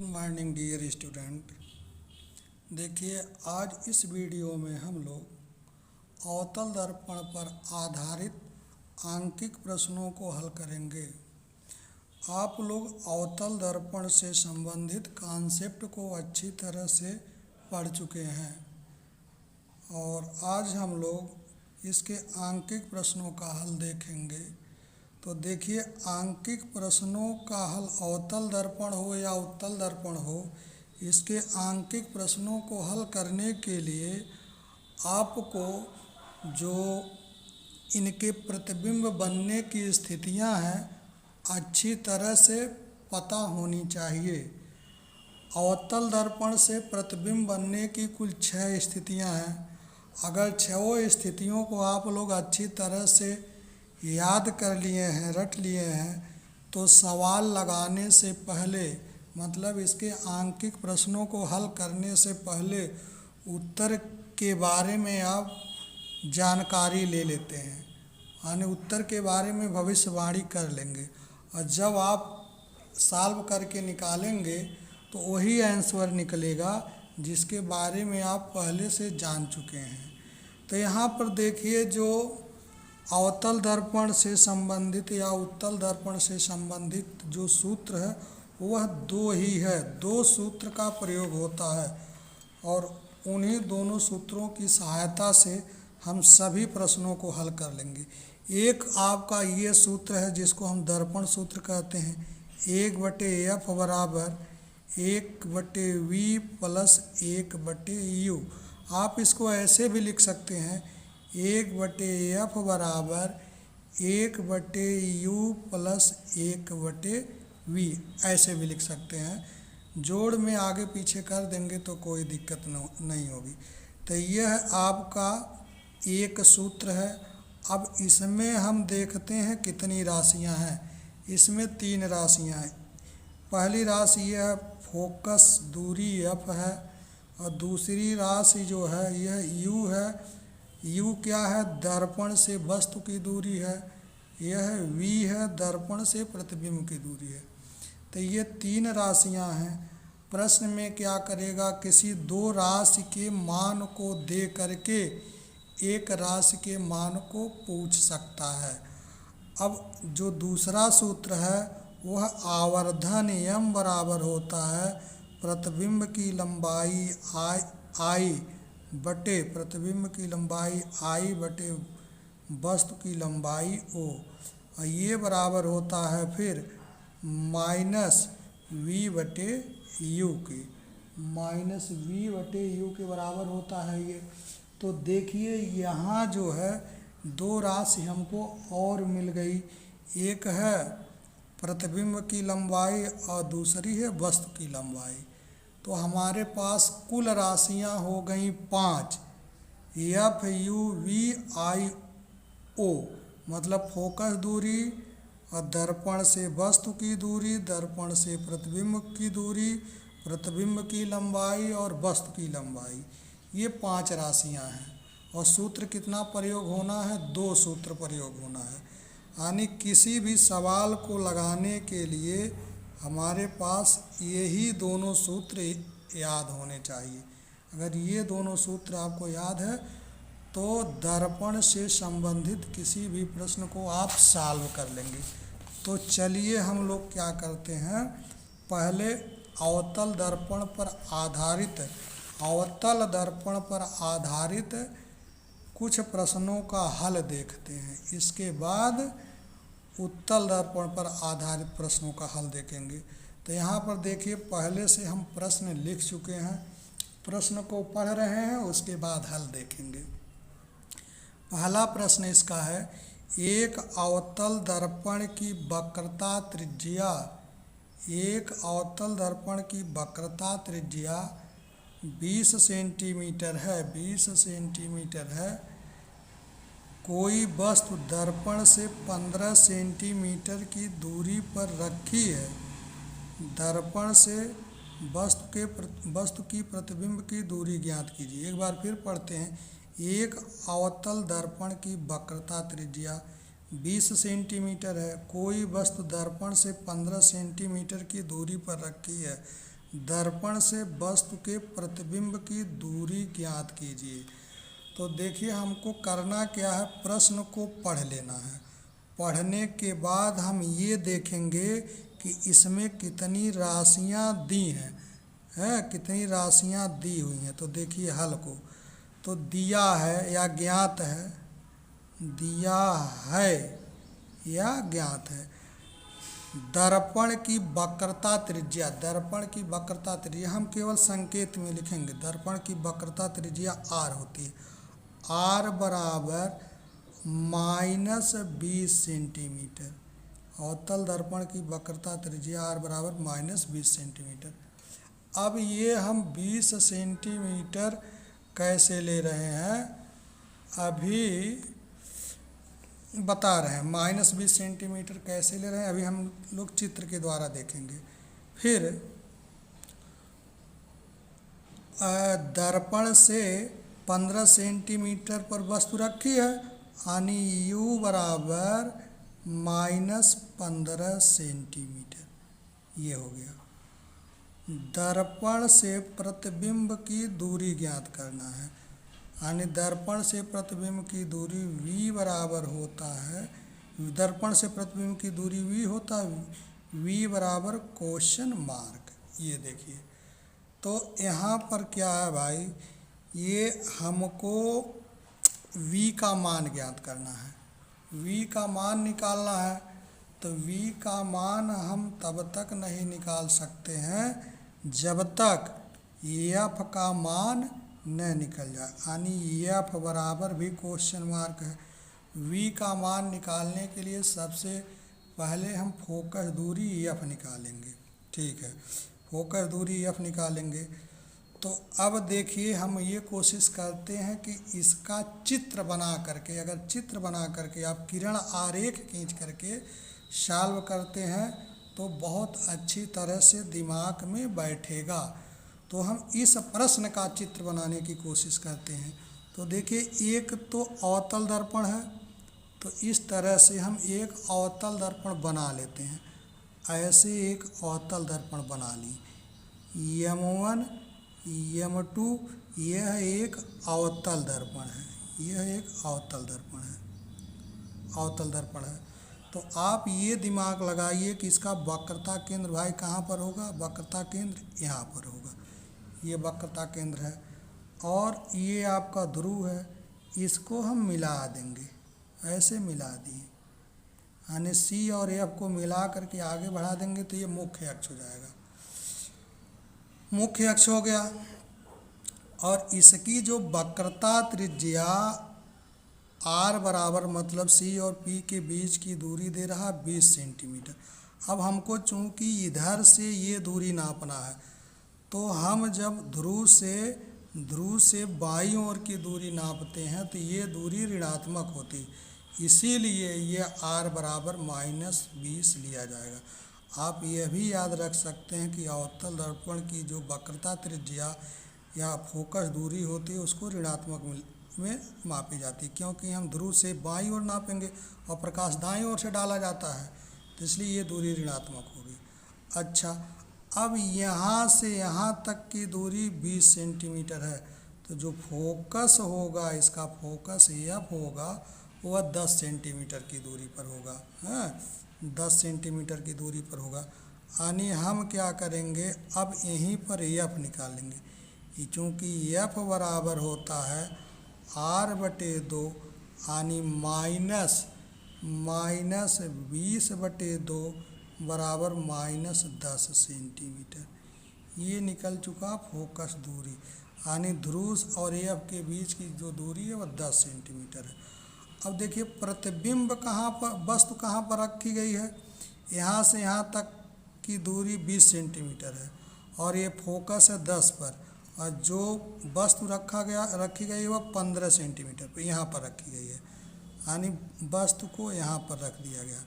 Good morning dear student. देखिए, आज इस वीडियो में हम लोग अवतल दर्पण पर आधारित आंकिक प्रश्नों को हल करेंगे। आप लोग अवतल दर्पण से संबंधित कॉन्सेप्ट को अच्छी तरह से पढ़ चुके हैं और आज हम लोग इसके आंकिक प्रश्नों का हल देखेंगे। तो देखिए, आंकिक प्रश्नों का हल अवतल दर्पण हो या उत्तल दर्पण हो, इसके आंकिक प्रश्नों को हल करने के लिए आपको जो इनके प्रतिबिंब बनने की स्थितियां हैं अच्छी तरह से पता होनी चाहिए। अवतल दर्पण से प्रतिबिंब बनने की कुल 6 स्थितियां हैं। अगर 6 स्थितियों को आप लोग अच्छी तरह से याद कर लिए हैं, रट लिए हैं, तो सवाल लगाने से पहले, मतलब इसके आंकिक प्रश्नों को हल करने से पहले उत्तर के बारे में आप जानकारी ले लेते हैं, यानी उत्तर के बारे में भविष्यवाणी कर लेंगे और जब आप सॉल्व करके निकालेंगे तो वही आंसर निकलेगा जिसके बारे में आप पहले से जान चुके हैं। तो यहाँ पर देखिए, जो अवतल दर्पण से संबंधित या उत्तल दर्पण से संबंधित जो सूत्र है वह 2 ही है। 2 सूत्र का प्रयोग होता है और उन्हीं दोनों सूत्रों की सहायता से हम सभी प्रश्नों को हल कर लेंगे। एक आपका ये सूत्र है जिसको हम दर्पण सूत्र कहते हैं, 1/f बराबर 1/v प्लस 1/u। आप इसको ऐसे भी लिख सकते हैं, 1/f बराबर 1/u प्लस 1/v, ऐसे भी लिख सकते हैं। जोड़ में आगे पीछे कर देंगे तो कोई दिक्कत नहीं होगी। तो यह आपका एक सूत्र है। अब इसमें हम देखते हैं कितनी राशियां हैं। इसमें 3 राशियां हैं। पहली राशि यह फोकस दूरी f है और दूसरी राशि जो है यह u है। u क्या है? दर्पण से वस्तु की दूरी है। यह v है, दर्पण से प्रतिबिंब की दूरी है। तो ये 3 राशियां हैं। प्रश्न में क्या करेगा, किसी 2 राशि के मान को दे करके एक राशि के मान को पूछ सकता है। अब जो दूसरा सूत्र है वह आवर्धन m बराबर होता है प्रतिबिंब की लंबाई I बटे प्रतिबिंब की लंबाई I बटे वस्तु की लंबाई O, और ये बराबर होता है फिर -v/u की, -v/u के बराबर होता है ये। तो देखिए, यहाँ जो है 2 राशि हमको और मिल गई, एक है प्रतिबिंब की लंबाई और दूसरी है वस्तु की लंबाई। तो हमारे पास कुल राशियाँ हो गई 5, f u v I o, मतलब फोकस दूरी और दर्पण से वस्तु की दूरी, दर्पण से प्रतिबिंब की दूरी, प्रतिबिंब की लंबाई और वस्तु की लंबाई, ये 5 राशियां हैं। और सूत्र कितना प्रयोग होना है? 2 सूत्र प्रयोग होना है। यानी किसी भी सवाल को लगाने के लिए हमारे पास यही दोनों सूत्र याद होने चाहिए। अगर ये दोनों सूत्र आपको याद है तो दर्पण से संबंधित किसी भी प्रश्न को आप सॉल्व कर लेंगे। तो चलिए हम लोग क्या करते हैं, पहले अवतल दर्पण पर आधारित कुछ प्रश्नों का हल देखते हैं। इसके बाद उत्तल दर्पण पर आधारित प्रश्नों का हल देखेंगे। तो यहाँ पर देखिए, पहले से हम प्रश्न लिख चुके हैं, प्रश्न को पढ़ रहे हैं, उसके बाद हल देखेंगे। पहला प्रश्न इसका है, एक अवतल दर्पण की वक्रता त्रिज्या 20 सेंटीमीटर है, 20 सेंटीमीटर है। कोई वस्तु दर्पण से 15 सेंटीमीटर की दूरी पर रखी है। दर्पण से वस्तु की प्रतिबिंब की दूरी ज्ञात कीजिए। एक बार फिर पढ़ते हैं, एक अवतल दर्पण की वक्रता त्रिज्या 20 सेंटीमीटर है। कोई वस्तु दर्पण से 15 सेंटीमीटर की दूरी पर रखी है। दर्पण से वस्तु के प्रतिबिंब की दूरी ज्ञात कीजिए। तो देखिए हमको करना क्या है, प्रश्न को पढ़ लेना है। पढ़ने के बाद हम ये देखेंगे कि इसमें कितनी राशियां दी हैं, कितनी राशियां दी हुई हैं। तो देखिए हल को, तो दिया है या ज्ञात है, दिया है या ज्ञात है। दर्पण की वक्रता त्रिज्या, दर्पण की वक्रता त्रिज्या हम केवल संकेत में लिखेंगे। दर्पण की वक्रता त्रिज्या r होती है, r बराबर -20 सेंटीमीटर। अवतल दर्पण की वक्रता त्रिज्या r बराबर -20 सेंटीमीटर। अब ये हम 20 सेंटीमीटर कैसे ले रहे हैं, अभी बता रहे हैं। -20 सेंटीमीटर कैसे ले रहे हैं अभी हम लोग चित्र के द्वारा देखेंगे। फिर दर्पण से 15 सेंटीमीटर पर वस्तु रखी है, यानी u बराबर -15 सेंटीमीटर। ये हो गया। दर्पण से प्रतिबिंब की दूरी ज्ञात करना है, यानी दर्पण से प्रतिबिंब की दूरी v बराबर होता है, दर्पण से प्रतिबिंब की दूरी v होता है, v बराबर क्वेश्चन मार्क। ये देखिए, तो यहाँ पर क्या है भाई, ये हमको v का मान ज्ञात करना है, v का मान निकालना है। तो v का मान हम तब तक नहीं निकाल सकते हैं जब तक f का मान न निकल जाए, यानी f बराबर भी क्वेश्चन मार्क है। v का मान निकालने के लिए सबसे पहले हम फोकस दूरी f निकालेंगे। ठीक है, फोकस दूरी f निकालेंगे। तो अब देखिए हम ये कोशिश करते हैं कि इसका चित्र बना करके, अगर चित्र बना करके आप किरण आरेख खींच करके सॉल्व करते हैं तो बहुत अच्छी तरह से दिमाग में बैठेगा। तो हम इस प्रश्न का चित्र बनाने की कोशिश करते हैं। तो देखिए, एक तो अवतल दर्पण है, तो इस तरह से हम एक अवतल दर्पण बना लेते हैं। ऐसे एक अवतल दर्पण बना ली, M1 M2, यह एक अवतल दर्पण है, यह एक अवतल दर्पण है, अवतल दर्पण है। तो आप ये दिमाग लगाइए कि इसका वक्रता केंद्र भाई कहाँ पर होगा, वक्रता केंद्र यहाँ पर होगा। ये वक्रता केंद्र है और ये आपका ध्रुव है, इसको हम मिला देंगे, ऐसे मिला दिए, यानी C और F को मिला करके आगे बढ़ा देंगे तो ये मुख्य अक्ष हो जाएगा, मुख्य अक्ष हो गया। और इसकी जो वक्रता त्रिज्या r बराबर मतलब C और P के बीच की दूरी दे रहा 20 सेंटीमीटर। अब हमको चूंकि इधर से ये दूरी नापना है, तो हम जब ध्रुव से बाईं ओर की दूरी नापते हैं तो ये दूरी ऋणात्मक होती, इसीलिए ये r बराबर -20 लिया जाएगा। आप यह भी याद रख सकते हैं कि अवतल दर्पण की जो वक्रता त्रिज्या या फोकस दूरी होती है उसको ऋणात्मक में मापी जाती है, क्योंकि हम ध्रुव से बाईं ओर नापेंगे और प्रकाश दाईं ओर से डाला जाता है, तो इसलिए ये दूरी ऋणात्मक होगी। अच्छा, अब यहाँ से यहाँ तक की दूरी 20 सेंटीमीटर है, तो जो फोकस होगा, इसका फोकस F होगा, वह 10 सेंटीमीटर की दूरी पर होगा, है 10 सेंटीमीटर की दूरी पर होगा। यानी हम क्या करेंगे, अब यहीं पर F निकालेंगे, चूँकि F बराबर होता है r/2, यानी -20/2 बराबर -10 सेंटीमीटर। ये निकल चुका फोकस दूरी, यानी ध्रुव और F के बीच की जो दूरी है वह 10 सेंटीमीटर है। अब देखिए, प्रतिबिंब कहाँ पर, वस्तु कहाँ पर रखी गई है, यहाँ से यहाँ तक की दूरी 20 सेंटीमीटर है और ये फोकस है 10 पर, और जो वस्तु रखी गई है वह 15 सेंटीमीटर पर यहाँ पर रखी गई है, यानी वस्तु को यहाँ पर रख दिया गया।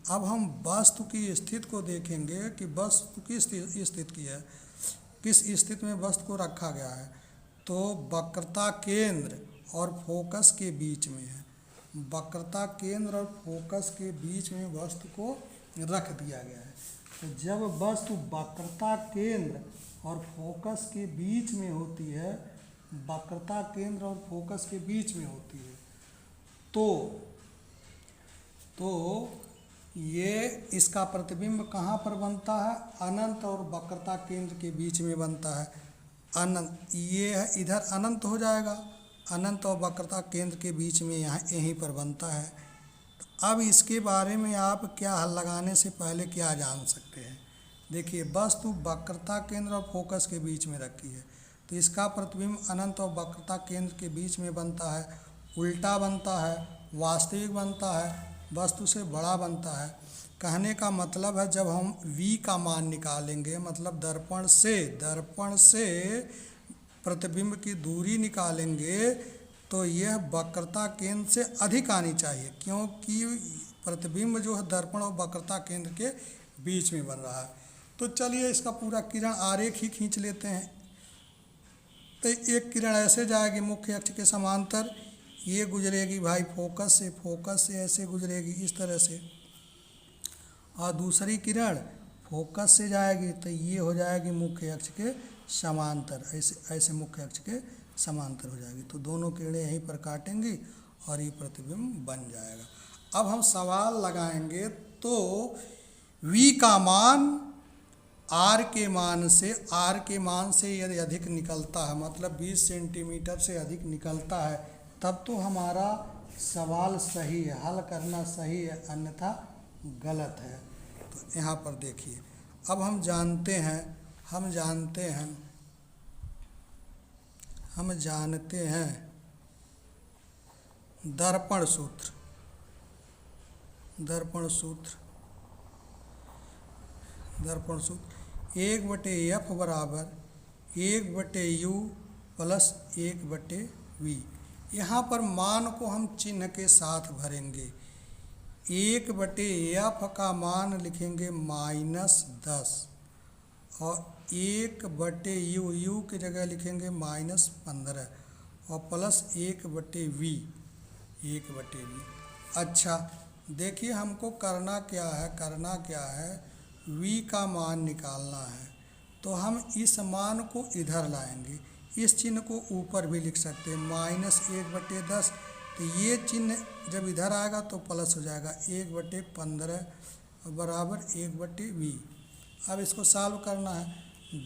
अब हम वस्तु की स्थिति को देखेंगे कि वस्तु किस स्थिति की है, किस स्थिति में वस्तु को रखा गया है। तो वक्रता केंद्र और फोकस के बीच में है, वक्रता केंद्र और फोकस के बीच में वस्तु को रख दिया गया है। तो जब वस्तु वक्रता केंद्र और फोकस के बीच में होती है, वक्रता केंद्र और फोकस के बीच में होती है, तो ये इसका प्रतिबिंब कहाँ पर बनता है? अनंत और वक्रता केंद्र के बीच में बनता है। अनंत ये है, इधर अनंत हो जाएगा, अनंत और वक्रता केंद्र के बीच में यहाँ यहीं पर बनता है। तो अब इसके बारे में आप क्या हल लगाने से पहले क्या जान सकते हैं? देखिए, वस्तु वक्रता केंद्र और फोकस के बीच में रखी है, तो इसका प्रतिबिंब अनंत और वक्रता केंद्र के बीच में बनता है, उल्टा बनता है, वास्तविक बनता है, वस्तु से बड़ा बनता है। कहने का मतलब है जब हम v का मान निकालेंगे, मतलब दर्पण से प्रतिबिंब की दूरी निकालेंगे, तो यह वक्रता केंद्र से अधिक आनी चाहिए, क्योंकि प्रतिबिंब जो है दर्पण और वक्रता केंद्र के बीच में बन रहा है। तो चलिए इसका पूरा किरण आरेख ही खींच लेते हैं। तो एक किरण ऐसे जाएगी मुख्य अक्ष के समांतर, ये गुजरेगी भाई फोकस से ऐसे गुजरेगी इस तरह से, और दूसरी किरण फोकस से जाएगी तो ये हो जाएगी मुख्य अक्ष के समांतर, ऐसे मुख्य अक्ष के समांतर हो जाएगी। तो दोनों किरणें यहीं पर काटेंगी और ये प्रतिबिंब बन जाएगा। अब हम सवाल लगाएंगे, तो v का मान r के मान से यदि अधिक निकलता है, मतलब 20 सेंटीमीटर से अधिक निकलता है, तब तो हमारा सवाल सही है, हल करना सही है, अन्यथा गलत है। तो यहाँ पर देखिए, अब हम जानते हैं दर्पण सूत्र 1/f बराबर 1/u प्लस 1/v। यहाँ पर मान को हम चिन्ह के साथ भरेंगे। 1/f का मान लिखेंगे -10 और 1/u की जगह लिखेंगे -15 और प्लस 1/v। अच्छा, देखिए हमको करना क्या है, v का मान निकालना है। तो हम इस मान को इधर लाएंगे, इस चिन्ह को ऊपर भी लिख सकते हैं, -1/10। तो ये चिन्ह जब इधर आएगा तो प्लस हो जाएगा, 1/15 बराबर 1/v। अब इसको सॉल्व करना है,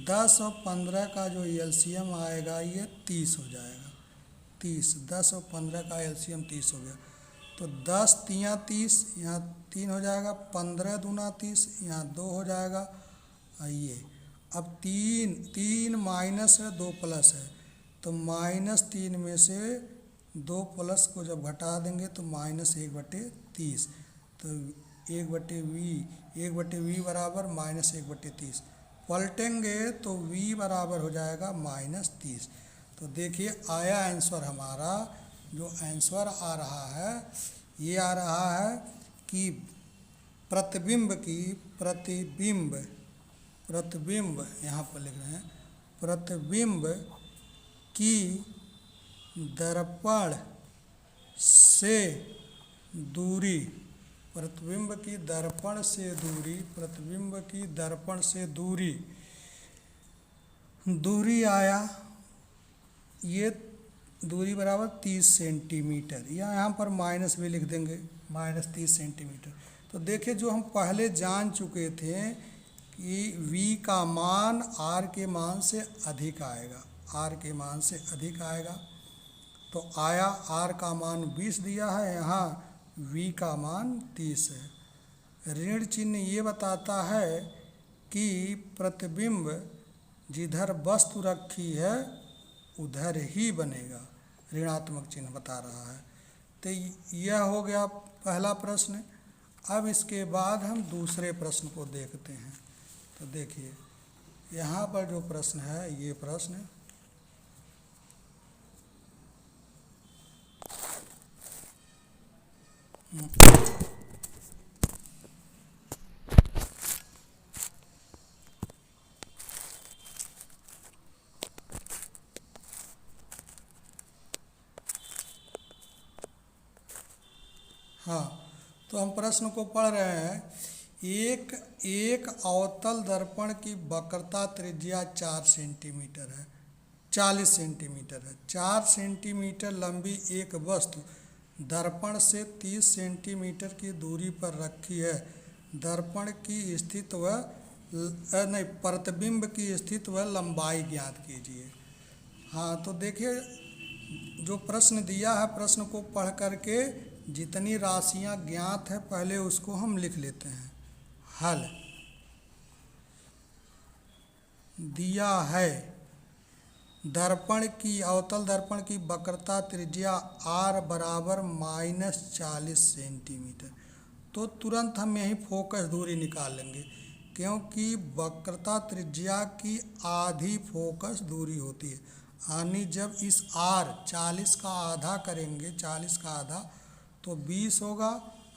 10 और 15 का जो एलसीएम आएगा ये 30 हो जाएगा, 30। 10 और 15 का एलसीएम 30 हो गया, तो 10 तियाँ 30, यहाँ 3 हो जाएगा, 15 दूना 30, यहाँ 2 हो जाएगा। ये अब 3 माइनस है, 2 प्लस है, तो -3 में से 2 प्लस को जब घटा देंगे तो -1/30। तो 1/v बराबर -1/30। पलटेंगे तो v बराबर हो जाएगा -30। तो देखिए आया आंसर हमारा, जो आंसर आ रहा है ये आ रहा है कि प्रतिबिंब यहाँ पर लिख रहे हैं, प्रतिबिंब की दर्पण से दूरी, दूरी आया, ये दूरी बराबर 30 सेंटीमीटर, या यहाँ पर माइनस भी लिख देंगे, -30 सेंटीमीटर। तो देखिए जो हम पहले जान चुके थे कि v का मान r के मान से अधिक आएगा, तो आया, r का मान 20 दिया है, यहाँ v का मान 30 है। ऋण चिन्ह ये बताता है कि प्रतिबिंब जिधर वस्तु रखी है उधर ही बनेगा, ऋणात्मक चिन्ह बता रहा है। तो यह हो गया पहला प्रश्न। अब इसके बाद हम दूसरे प्रश्न को देखते हैं। तो देखिए यहाँ पर जो प्रश्न है, ये प्रश्न हाँ, तो हम प्रश्न को पढ़ रहे हैं। एक एक अवतल दर्पण की वक्रता त्रिज्या 4 सेंटीमीटर है, 40 सेंटीमीटर है। 4 सेंटीमीटर लंबी एक वस्तु दर्पण से 30 सेंटीमीटर की दूरी पर रखी है। दर्पण की स्थिति व नहीं प्रतिबिंब की स्थिति व लंबाई ज्ञात कीजिए। हाँ, तो देखिए जो प्रश्न दिया है, प्रश्न को पढ़ करके जितनी राशियां ज्ञात है पहले उसको हम लिख लेते हैं। हल दिया है दर्पण की अवतल दर्पण की वक्रता त्रिज्या r बराबर -40 सेंटीमीटर। तो तुरंत हम यही फोकस दूरी निकाल लेंगे, क्योंकि वक्रता त्रिज्या की आधी फोकस दूरी होती है। यानी जब इस r 40 का आधा करेंगे, 40 का आधा तो 20 होगा,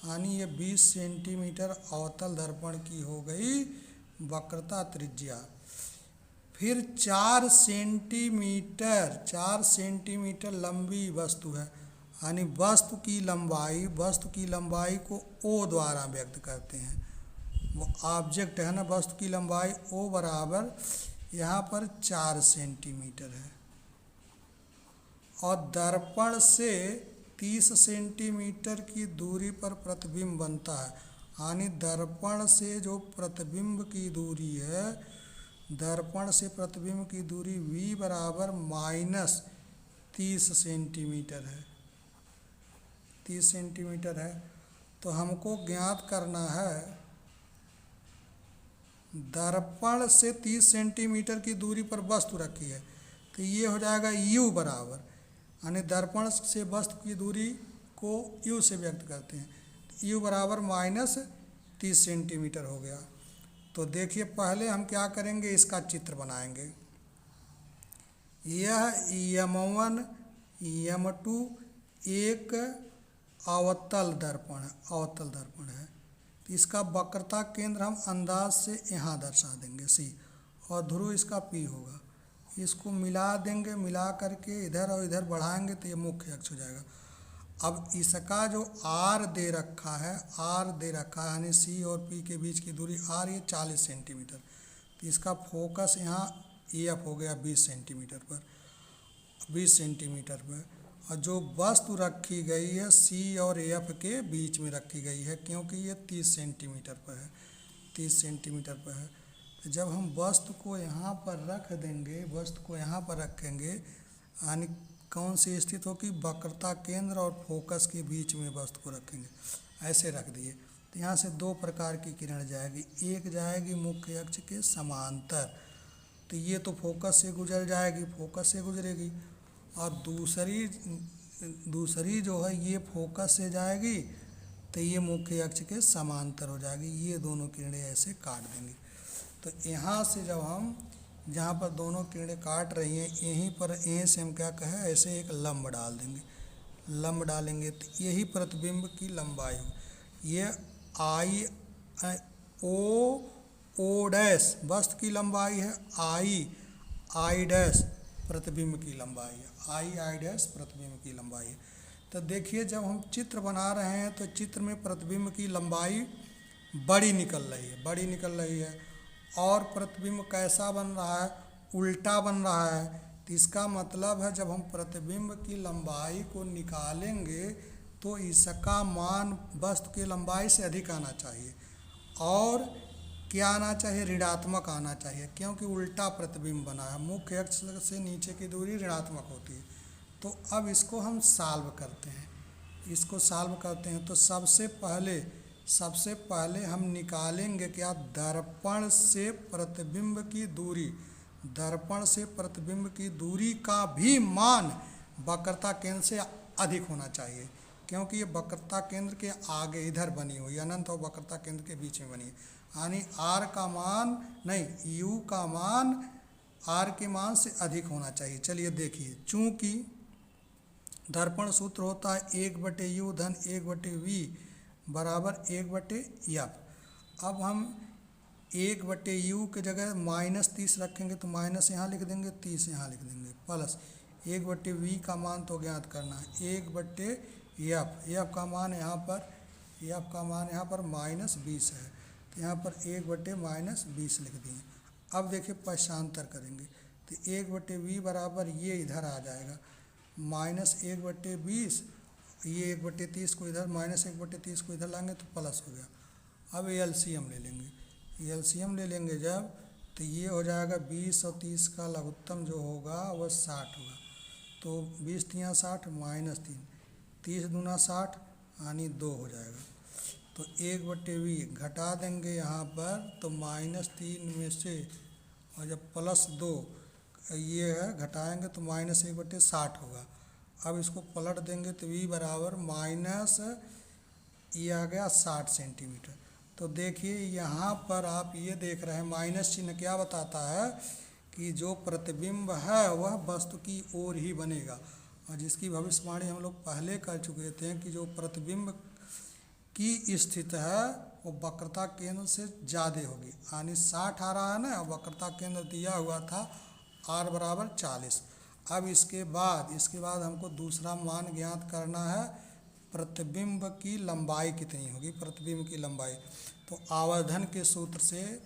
यानी ये 20 सेंटीमीटर अवतल दर्पण की हो गई वक्रता त्रिज्या। फिर 4 सेंटीमीटर लंबी वस्तु है, यानी वस्तु की लंबाई को ओ द्वारा व्यक्त करते हैं। वो ऑब्जेक्ट है ना, वस्तु की लंबाई ओ बराबर यहाँ पर 4 सेंटीमीटर है। और दर्पण से 30 सेंटीमीटर की दूरी पर प्रतिबिंब बनता है, यानी दर्पण से जो प्रतिबिंब की दूरी है, दर्पण से प्रतिबिंब की दूरी v बराबर -30 सेंटीमीटर है, 30 सेंटीमीटर है। तो हमको ज्ञात करना है दर्पण से 30 सेंटीमीटर की दूरी पर वस्तु रखी है, तो ये हो जाएगा u बराबर, यानी दर्पण से वस्तु की दूरी को u से व्यक्त करते हैं, u बराबर -30 सेंटीमीटर हो गया। तो देखिए पहले हम क्या करेंगे, इसका चित्र बनाएंगे। यह M1 M2 एक अवतल दर्पण है। तो इसका वक्रता केंद्र हम अंदाज से यहाँ दर्शा देंगे C, और ध्रुव इसका P होगा। इसको मिला देंगे, मिला करके इधर और इधर बढ़ाएंगे तो ये मुख्य अक्ष हो जाएगा। अब इसका जो R दे रखा है, यानी C और P के बीच की दूरी R, ये 40 सेंटीमीटर। तो इसका फोकस यहाँ EF हो गया 20 सेंटीमीटर पर। और जो वस्तु रखी गई है C और EF के बीच में रखी गई है, क्योंकि ये 30 सेंटीमीटर पर है। तो जब हम वस्तु को यहाँ पर रख देंगे, रखेंगे, यानी कौन सी स्थिति होगी, वक्रता केंद्र और फोकस के बीच में वस्तु को रखेंगे, ऐसे रख दिए। तो यहाँ से दो प्रकार की किरण जाएगी, एक जाएगी मुख्य अक्ष के समांतर, तो ये तो फोकस से गुजरेगी, और दूसरी जो है ये फोकस से जाएगी, तो ये मुख्य अक्ष के समांतर हो जाएगी। ये दोनों किरणें ऐसे काट देंगे। तो यहाँ से जब हम जहाँ पर दोनों किरणें काट रही हैं, यहीं पर ए से हम क्या कहें, ऐसे एक लंब डालेंगे, तो यही प्रतिबिंब की लंबाई हो। ये ओ डैश वस्तु की लंबाई है, आई डैश प्रतिबिंब की लंबाई है, आई डैश प्रतिबिंब की लंबाई है। तो देखिए जब हम चित्र बना रहे हैं तो चित्र में प्रतिबिंब की लंबाई बड़ी निकल रही है, और प्रतिबिंब कैसा बन रहा है, उल्टा बन रहा है। तो इसका मतलब है जब हम प्रतिबिंब की लंबाई को निकालेंगे तो इसका मान वस्तु की लंबाई से अधिक आना चाहिए, और क्या आना चाहिए, ऋणात्मक आना चाहिए, क्योंकि उल्टा प्रतिबिंब बना है। मुख्य अक्ष से नीचे की दूरी ऋणात्मक होती है। तो अब इसको हम सॉल्व करते हैं। तो सबसे पहले हम निकालेंगे क्या, दर्पण से प्रतिबिंब की दूरी का भी मान वक्रता केंद्र से अधिक होना चाहिए, क्योंकि ये वक्रता केंद्र के आगे इधर बनी हुई, अनंत और वक्रता केंद्र के बीच में बनी है, यानी u का मान r के मान से अधिक होना चाहिए। चलिए देखिए, चूंकि दर्पण सूत्र होता है 1/u धन 1/v बराबर 1/f। अब हम 1/u के जगह -30 रखेंगे, तो माइनस यहाँ लिख देंगे, 30 यहाँ लिख देंगे, प्लस 1/v का मान तो ज्ञात करना है, 1/f का मान यहाँ पर -20 है। तो यहाँ पर 1/-20 लिख दिए। अब देखिए पक्षांतर करेंगे तो 1/20 बराबर ये इधर आ जाएगा, -1/20, ये 1/30 को इधर, -1/30 को इधर लाएंगे तो प्लस हो गया। अब एलसीएम ले लेंगे, एलसीएम ले लेंगे जब, तो ये हो जाएगा 20 और 30 का लघुत्तम जो होगा वह 60 होगा। तो 20 तियाँ 60 -3, 30 दूना 60 यानी 2 हो जाएगा। तो 1/20 घटा देंगे यहाँ पर, तो -3 में से, और जब +2 ये है घटाएंगे तो -1/60 होगा। अब इसको पलट देंगे तो v बराबर माइनस, ये आ गया 60 सेंटीमीटर। तो देखिए यहाँ पर आप ये देख रहे हैं माइनस चिन्ह क्या बताता है कि जो प्रतिबिंब है वह वस्तु की ओर ही बनेगा, और जिसकी भविष्यवाणी हम लोग पहले कर चुके थे कि जो प्रतिबिंब की स्थिति है वो वक्रता केंद्र से ज़्यादा होगी, यानी 60 आ रहा है ना, वक्रता केंद्र दिया हुआ था r बराबर 40। अब इसके बाद हमको दूसरा मान ज्ञात करना है, प्रतिबिंब की लंबाई कितनी होगी, प्रतिबिंब की लंबाई। तो आवर्धन के सूत्र से,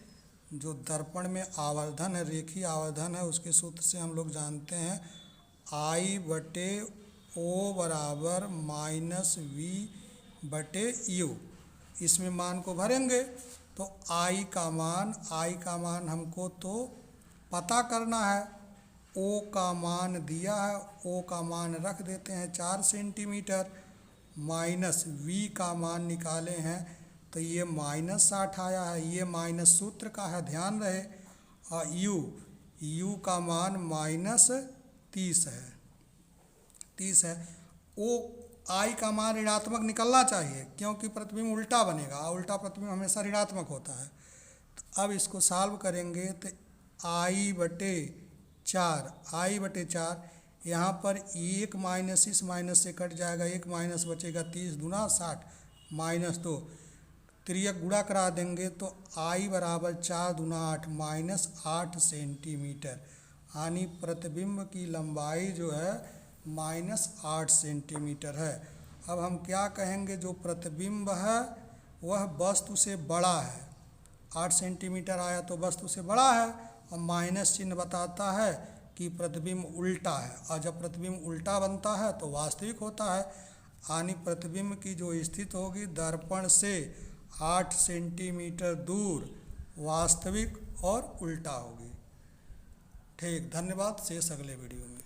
जो दर्पण में आवर्धन है, रेखीय आवर्धन है, उसके सूत्र से हम लोग जानते हैं I/O बराबर -V/U। इसमें मान को भरेंगे तो I का मान हमको तो पता करना है, O का मान दिया है, O का मान रख देते हैं 4 सेंटीमीटर, माइनस V का मान निकाले हैं तो ये -60 आया है, ये माइनस सूत्र का है ध्यान रहे, और U का मान -30 है, 30 है। I का मान ऋणात्मक निकलना चाहिए क्योंकि प्रतिबिंब उल्टा बनेगा, उल्टा प्रतिबिंब हमेशा ऋणात्मक होता है। तो अब इसको सॉल्व करेंगे तो I/4, यहाँ पर 1 माइनस इस माइनस से कट जाएगा, 1 माइनस बचेगा, 30 दूना 60 -2, तिर्यक गुणा करा देंगे तो I बराबर 4 दूना 8 -8 सेंटीमीटर, यानी प्रतिबिंब की लंबाई जो है -8 सेंटीमीटर है। अब हम क्या कहेंगे, जो प्रतिबिंब है वह वस्तु से बड़ा है, 8 सेंटीमीटर आया तो वस्तु से बड़ा है, और माइनस चिन्ह बताता है कि प्रतिबिंब उल्टा है, और जब प्रतिबिंब उल्टा बनता है तो वास्तविक होता है, यानी प्रतिबिंब की जो स्थिति होगी दर्पण से 8 सेंटीमीटर दूर वास्तविक और उल्टा होगी। ठीक, धन्यवाद, शेष अगले वीडियो में।